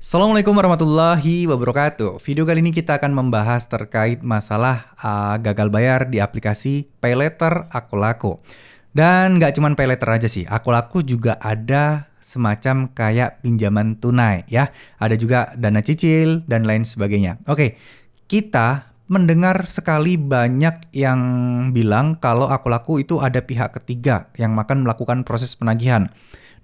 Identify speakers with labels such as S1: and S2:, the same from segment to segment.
S1: Assalamualaikum warahmatullahi wabarakatuh. Video kali ini kita akan membahas terkait masalah gagal bayar di aplikasi PayLater Akulaku. Dan nggak cuma PayLater aja sih, Akulaku juga ada semacam kayak pinjaman tunai ya. Ada juga dana cicil dan lain sebagainya. Oke, kita mendengar sekali banyak yang bilang kalau Akulaku itu ada pihak ketiga yang akan melakukan proses penagihan.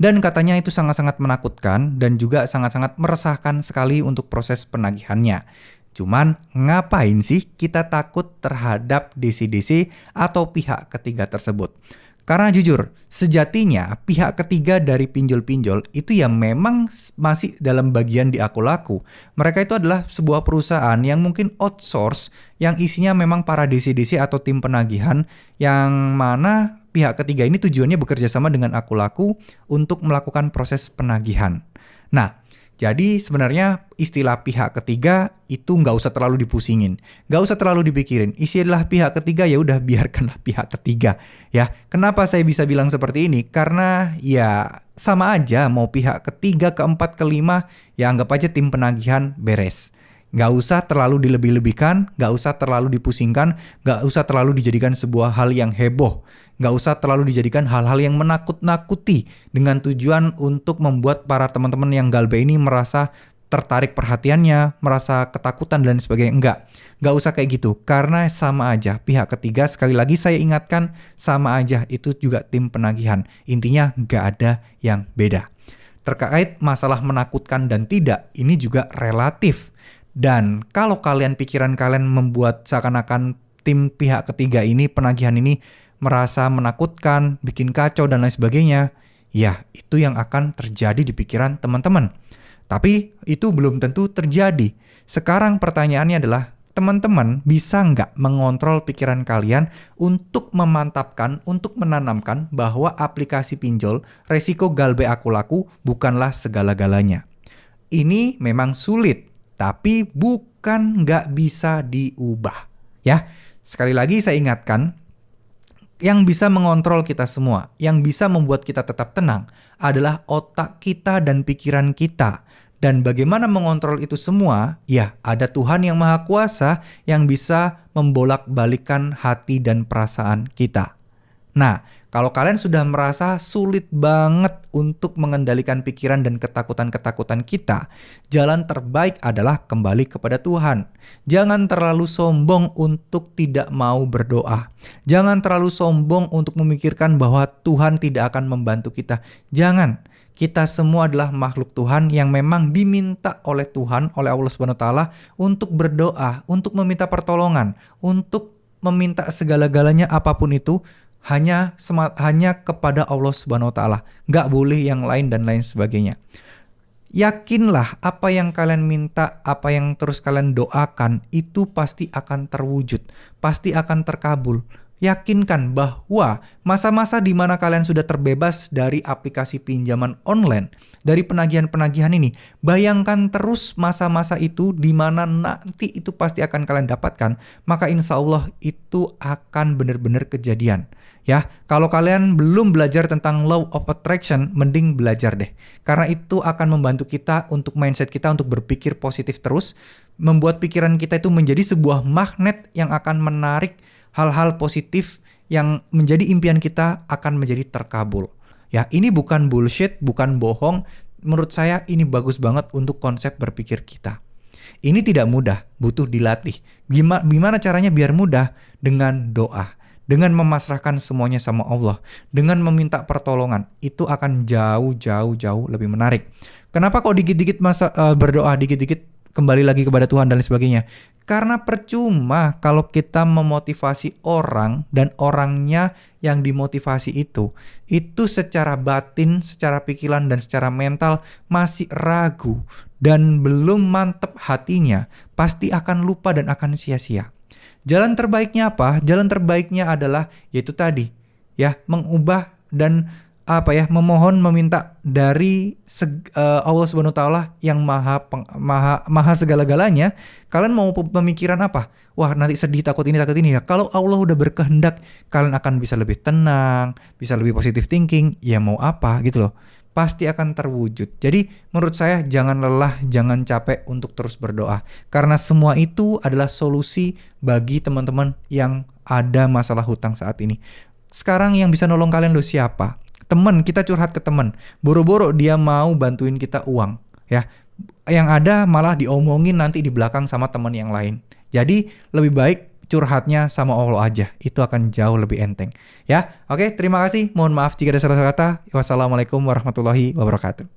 S1: Dan katanya itu sangat-sangat menakutkan dan juga sangat-sangat meresahkan sekali untuk proses penagihannya. Cuman ngapain sih kita takut terhadap DC-DC atau pihak ketiga tersebut? Karena jujur, sejatinya pihak ketiga dari pinjol-pinjol itu ya memang masih dalam bagian di Akulaku. Mereka itu adalah sebuah perusahaan yang mungkin outsource yang isinya memang para DC-DC atau tim penagihan yang mana pihak ketiga ini tujuannya bekerja sama dengan Akulaku untuk melakukan proses penagihan. Nah, jadi sebenarnya istilah pihak ketiga itu nggak usah terlalu dipusingin, nggak usah terlalu dipikirin. Istilah pihak ketiga ya udah biarkanlah pihak ketiga ya. Kenapa saya bisa bilang seperti ini? Karena ya sama aja mau pihak ketiga, keempat, kelima ya anggap aja tim penagihan beres. Nggak usah terlalu dilebih-lebihkan, nggak usah terlalu dipusingkan, nggak usah terlalu dijadikan sebuah hal yang heboh. Nggak usah terlalu dijadikan hal-hal yang menakut-nakuti dengan tujuan untuk membuat para teman-teman yang galbe ini merasa tertarik perhatiannya, merasa ketakutan dan sebagainya. Nggak usah kayak gitu, karena sama aja. Pihak ketiga, sekali lagi saya ingatkan, sama aja itu juga tim penagihan. Intinya nggak ada yang beda. Terkait masalah menakutkan dan tidak, ini juga relatif. Dan kalau pikiran kalian membuat seakan-akan tim pihak ketiga ini, penagihan ini merasa menakutkan, bikin kacau dan lain sebagainya, ya itu yang akan terjadi di pikiran teman-teman. Tapi itu belum tentu terjadi. Sekarang pertanyaannya adalah, teman-teman bisa nggak mengontrol pikiran kalian untuk memantapkan, untuk menanamkan bahwa aplikasi pinjol, resiko galbe Akulaku bukanlah segala-galanya. Ini memang sulit, tapi bukan nggak bisa diubah. Ya, sekali lagi saya ingatkan, yang bisa mengontrol kita semua, yang bisa membuat kita tetap tenang adalah otak kita dan pikiran kita. Dan bagaimana mengontrol itu semua? Ya, ada Tuhan yang Maha Kuasa yang bisa membolak-balikan hati dan perasaan kita. Nah, kalau kalian sudah merasa sulit banget untuk mengendalikan pikiran dan ketakutan-ketakutan kita, jalan terbaik adalah kembali kepada Tuhan. Jangan terlalu sombong untuk tidak mau berdoa. Jangan terlalu sombong untuk memikirkan bahwa Tuhan tidak akan membantu kita. Jangan. Kita semua adalah makhluk Tuhan yang memang diminta oleh Tuhan, oleh Allah Subhanahu wa taala untuk berdoa, untuk meminta pertolongan, untuk meminta segala-galanya apapun itu hanya kepada Allah Subhanahu wa taala. Nggak boleh yang lain dan lain sebagainya. Yakinlah apa yang kalian minta, apa yang terus kalian doakan itu pasti akan terwujud, pasti akan terkabul. Yakinkan bahwa masa-masa di mana kalian sudah terbebas dari aplikasi pinjaman online, dari penagihan-penagihan ini, bayangkan terus masa-masa itu di mana nanti itu pasti akan kalian dapatkan, maka insya Allah itu akan benar-benar kejadian. Ya, kalau kalian belum belajar tentang law of attraction, mending belajar deh. Karena itu akan membantu kita untuk mindset kita untuk berpikir positif terus, membuat pikiran kita itu menjadi sebuah magnet yang akan menarik hal-hal positif yang menjadi impian kita akan menjadi terkabul. Ya, ini bukan bullshit, bukan bohong. Menurut saya ini bagus banget untuk konsep berpikir kita. Ini tidak mudah, butuh dilatih. Gimana caranya biar mudah? Dengan doa. Dengan memasrahkan semuanya sama Allah. Dengan meminta pertolongan. Itu akan jauh lebih menarik. Kenapa kok dikit-dikit berdoa, dikit-dikit kembali lagi kepada Tuhan dan lain sebagainya? Karena percuma kalau kita memotivasi orang dan orangnya yang dimotivasi itu secara batin, secara pikiran dan secara mental masih ragu dan belum mantap hatinya, pasti akan lupa dan akan sia-sia. Jalan terbaiknya apa? Jalan terbaiknya adalah yaitu tadi ya, mengubah dan memohon, meminta dari Allah Subhanahu wa taala yang maha segala-galanya. Kalian mau pemikiran apa? Wah, nanti sedih, takut ini ya. Kalau Allah udah berkehendak, kalian akan bisa lebih tenang, bisa lebih positive thinking. Ya mau apa gitu loh. pasti akan terwujud. Jadi menurut saya jangan lelah, jangan capek untuk terus berdoa. Karena semua itu adalah solusi bagi teman-teman yang ada masalah hutang saat ini. Sekarang yang bisa nolong kalian lo siapa? Temen, kita curhat ke temen. Boro-boro dia mau bantuin kita uang, ya. Yang ada malah diomongin nanti di belakang sama teman yang lain. Jadi lebih baik curhatnya sama Allah aja. Itu akan jauh lebih enteng. Ya, oke, terima kasih. Mohon maaf jika ada salah kata. Wassalamualaikum warahmatullahi wabarakatuh.